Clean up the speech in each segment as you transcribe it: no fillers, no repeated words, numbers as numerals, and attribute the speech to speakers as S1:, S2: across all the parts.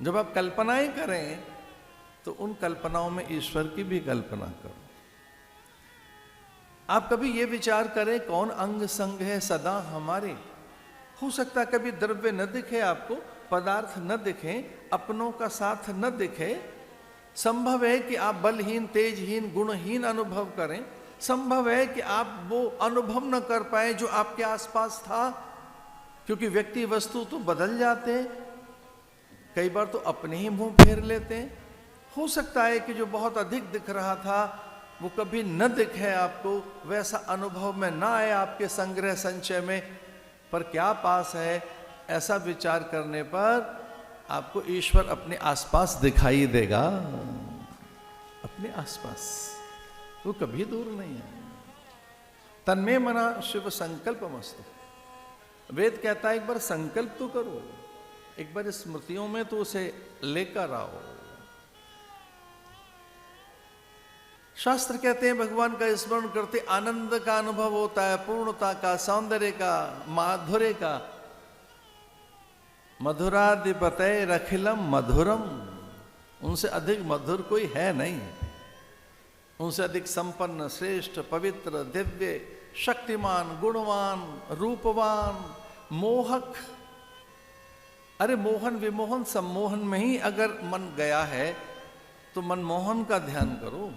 S1: जब आप कल्पनाएं करें तो उन कल्पनाओं में ईश्वर की भी कल्पना करो। आप कभी ये विचार करें कौन अंग संग है सदा हमारे। हो सकता है कभी द्रव्य न दिखे आपको, पदार्थ न दिखे, अपनों का साथ न दिखे। संभव है कि आप बलहीन, तेजहीन, गुणहीन अनुभव करें। संभव है कि आप वो अनुभव न कर पाए जो आपके आसपास था, क्योंकि व्यक्ति वस्तु तो बदल जाते हैं, कई बार तो अपने ही मुंह फेर लेते हैं। हो सकता है कि जो बहुत अधिक दिख रहा था वो कभी न दिखे आपको, वैसा अनुभव में ना आए आपके संग्रह संचय में। पर क्या पास है, ऐसा विचार करने पर आपको ईश्वर अपने आसपास दिखाई देगा, अपने आसपास, वो कभी दूर नहीं है। तन्मे मना शिव संकल्प मस्तु। वेद कहता है एक बार संकल्प तो करो, एक बार स्मृतियों में तो उसे लेकर आओ। शास्त्र कहते हैं भगवान का स्मरण करते आनंद का अनुभव होता है, पूर्णता का, सौंदर्य का, माधुर्य का। मधुराधिपतये रखिलम मधुरम, उनसे अधिक मधुर कोई है नहीं, उनसे अधिक संपन्न, श्रेष्ठ, पवित्र, दिव्य, शक्तिमान, गुणवान, रूपवान, मोहक। अरे मोहन विमोहन सम्मोहन में ही अगर मन गया है तो मनमोहन का ध्यान करो,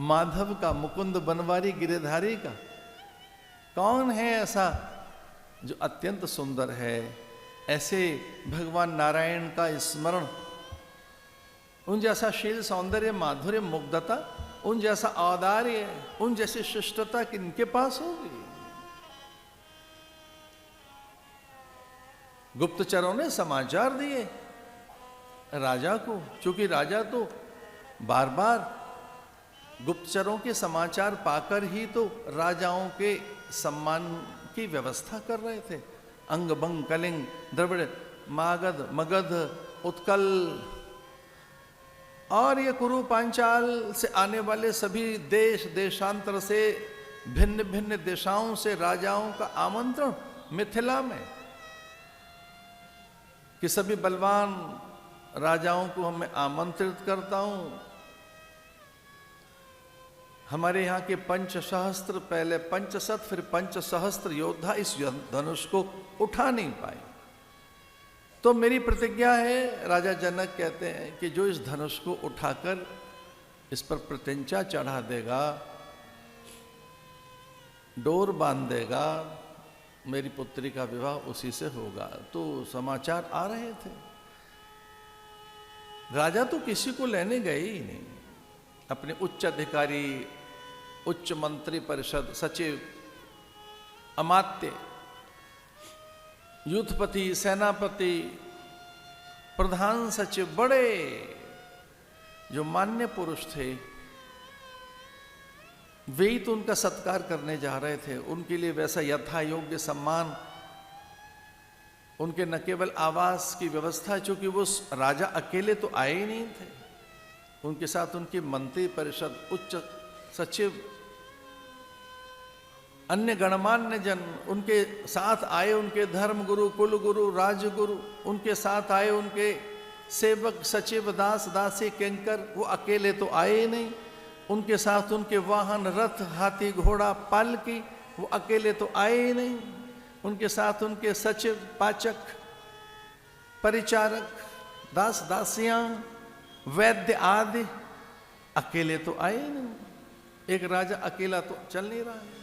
S1: माधव का, मुकुंद बनवारी गिरधारी का। कौन है ऐसा जो अत्यंत सुंदर है? ऐसे भगवान नारायण का स्मरण, उन जैसा शील, सौंदर्य, माधुर्य, मुग्धता, उन जैसा औदार्य, उन जैसी शिष्टता किनके पास होगी? गुप्तचरों ने समाचार दिए राजा को, क्योंकि राजा तो बार बार गुप्तचरों के समाचार पाकर ही तो राजाओं के सम्मान की व्यवस्था कर रहे थे। अंग बंग कलिंग द्रविड़ मागध मगध उत्कल और ये कुरु पांचाल से आने वाले सभी देश देशांतर से, भिन्न भिन्न दिशाओं से राजाओं का आमंत्रण मिथिला में, कि सभी बलवान राजाओं को मैं आमंत्रित करता हूं। हमारे यहाँ के 5 सहस्त्र, पहले 500 फिर 5 सहस्त्र योद्धा इस धनुष को उठा नहीं पाए। तो मेरी प्रतिज्ञा है, राजा जनक कहते हैं, कि जो इस धनुष को उठाकर इस पर प्रत्यंचा चढ़ा देगा, डोर बांध देगा, मेरी पुत्री का विवाह उसी से होगा। तो समाचार आ रहे थे। राजा तो किसी को लेने गए ही नहीं, अपने उच्च अधिकारी, उच्च मंत्री परिषद, सचिव, अमात्य, युद्धपति, सेनापति, प्रधान सचिव, बड़े जो मान्य पुरुष थे, वे ही तो उनका सत्कार करने जा रहे थे। उनके लिए वैसा यथा योग्य सम्मान, उनके न केवल आवास की व्यवस्था, चूंकि वो राजा अकेले तो आए ही नहीं थे, उनके साथ उनकी मंत्री परिषद, उच्च सचिव, अन्य गणमान्य जन उनके साथ आए, उनके धर्म गुरु, कुल गुरु, राजगुरु उनके साथ आए, उनके सेवक, सचिव, दास, दासी, किंकर, वो अकेले तो आए ही नहीं, उनके साथ उनके वाहन, रथ, हाथी, घोड़ा, पालकी, वो अकेले तो आए ही नहीं, उनके साथ उनके सचिव, पाचक, परिचारक, दास, दासियां, वैद्य आदि, अकेले तो आए ही नहीं। एक राजा अकेला तो चल नहीं रहा है।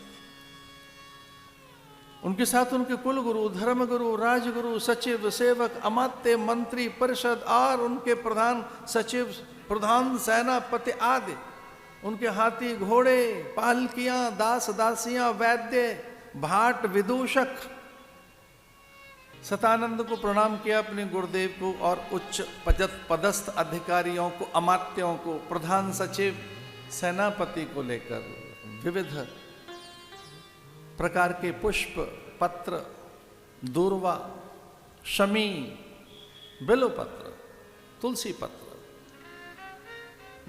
S1: उनके साथ उनके कुल गुरु, धर्म गुरु, राजगुरु, सचिव, सेवक, अमात्य, मंत्री परिषद और उनके प्रधान सचिव, प्रधान सेनापति आदि, उनके हाथी, घोड़े, पालकियां, दास, दासियां, वैद्य, भाट, विदूषक। सतानंद को प्रणाम किया, अपने गुरुदेव को, और उच्च पदस्थ अधिकारियों को, अमात्यों को, प्रधान सचिव, सेनापति को लेकर विविध प्रकार के पुष्प, पत्र, दूर्वा, शमी, बिल्वपत्र, तुलसी पत्र,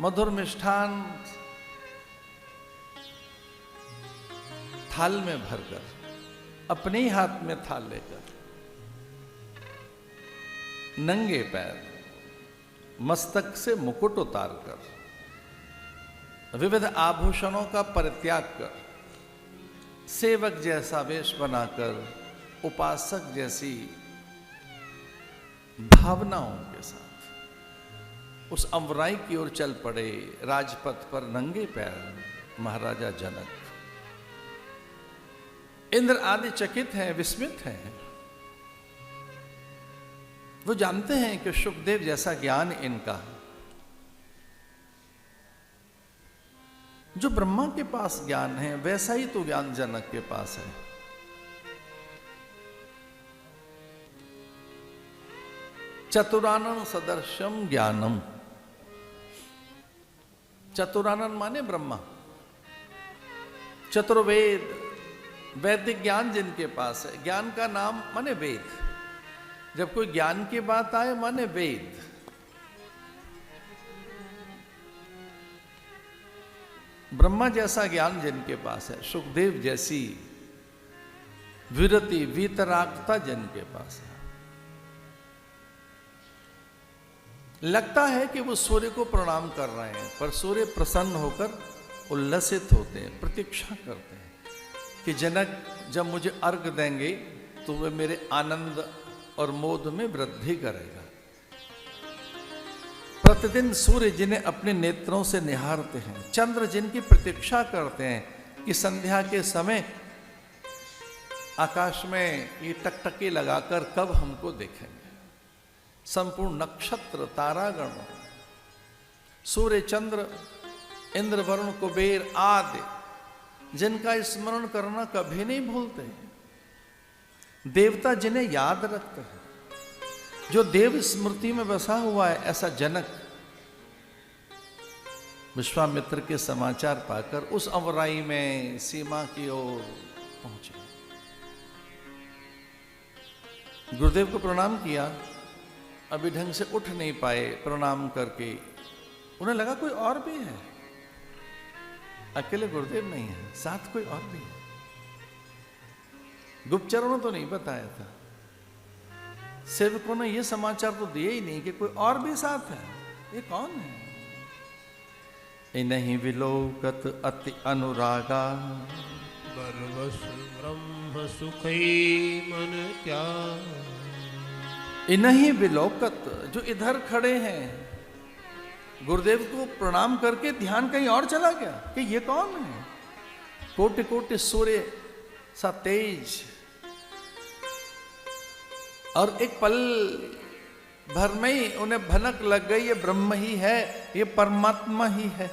S1: मधुर मिष्ठान थाल में भरकर, अपने ही हाथ में थाल लेकर, नंगे पैर मस्तक से मुकुट उतार कर, विविध आभूषणों का परित्याग कर, सेवक जैसा वेश बनाकर, उपासक जैसी भावनाओं के साथ उस अमराई की ओर चल पड़े राजपथ पर नंगे पैर महाराजा जनक। इंद्र आदि चकित हैं, विस्मित हैं। वो जानते हैं कि शुकदेव जैसा ज्ञान इनका, जो ब्रह्मा के पास ज्ञान है वैसा ही तो ज्ञान जनक के पास है। चतुरानन सदर्शम ज्ञानम, चतुरानन माने ब्रह्मा, चतुर्वेद वैदिक ज्ञान जिनके पास है। ज्ञान का नाम माने वेद, जब कोई ज्ञान की बात आए माने वेद। ब्रह्मा जैसा ज्ञान जिनके पास है, सुखदेव जैसी विरति वीतरागता जिनके पास है। लगता है कि वो सूर्य को प्रणाम कर रहे हैं, पर सूर्य प्रसन्न होकर उल्लसित होते हैं, प्रतीक्षा करते हैं कि जनक जब मुझे अर्घ देंगे तो वे मेरे आनंद और मोद में वृद्धि करेगा। प्रतिदिन सूर्य जिन्हें अपने नेत्रों से निहारते हैं, चंद्र जिनकी प्रतीक्षा करते हैं कि संध्या के समय आकाश में ये टकटकी लगाकर कब हमको देखेंगे। संपूर्ण नक्षत्र तारागण, सूर्य चंद्र इंद्र वरुण कुबेर आदि जिनका स्मरण करना कभी नहीं भूलते, देवता जिन्हें याद रखते हैं, जो देव स्मृति में बसा हुआ है, ऐसा जनक विश्वामित्र के समाचार पाकर उस अमराई में सीमा की ओर पहुंचे। गुरुदेव को प्रणाम किया, अभी ढंग से उठ नहीं पाए। प्रणाम करके उन्हें लगा कोई और भी है, अकेले गुरुदेव नहीं है, साथ कोई और भी है। गुप्तचरों ने तो नहीं बताया था, सेवकों ने यह समाचार तो दिए ही नहीं कि कोई और भी साथ है। ये कौन है? इन्हीं विलोकत अति अनुरागा,
S2: बरवस ब्रह्म सुखी मन क्या।
S1: इन्हीं विलोकत, जो इधर खड़े हैं, गुरुदेव को प्रणाम करके ध्यान कहीं और चला गया कि ये कौन है। कोटि कोटि सूर्य सा तेज, और एक पल भर में ही उन्हें भनक लग गई ये ब्रह्म ही है, ये परमात्मा ही है।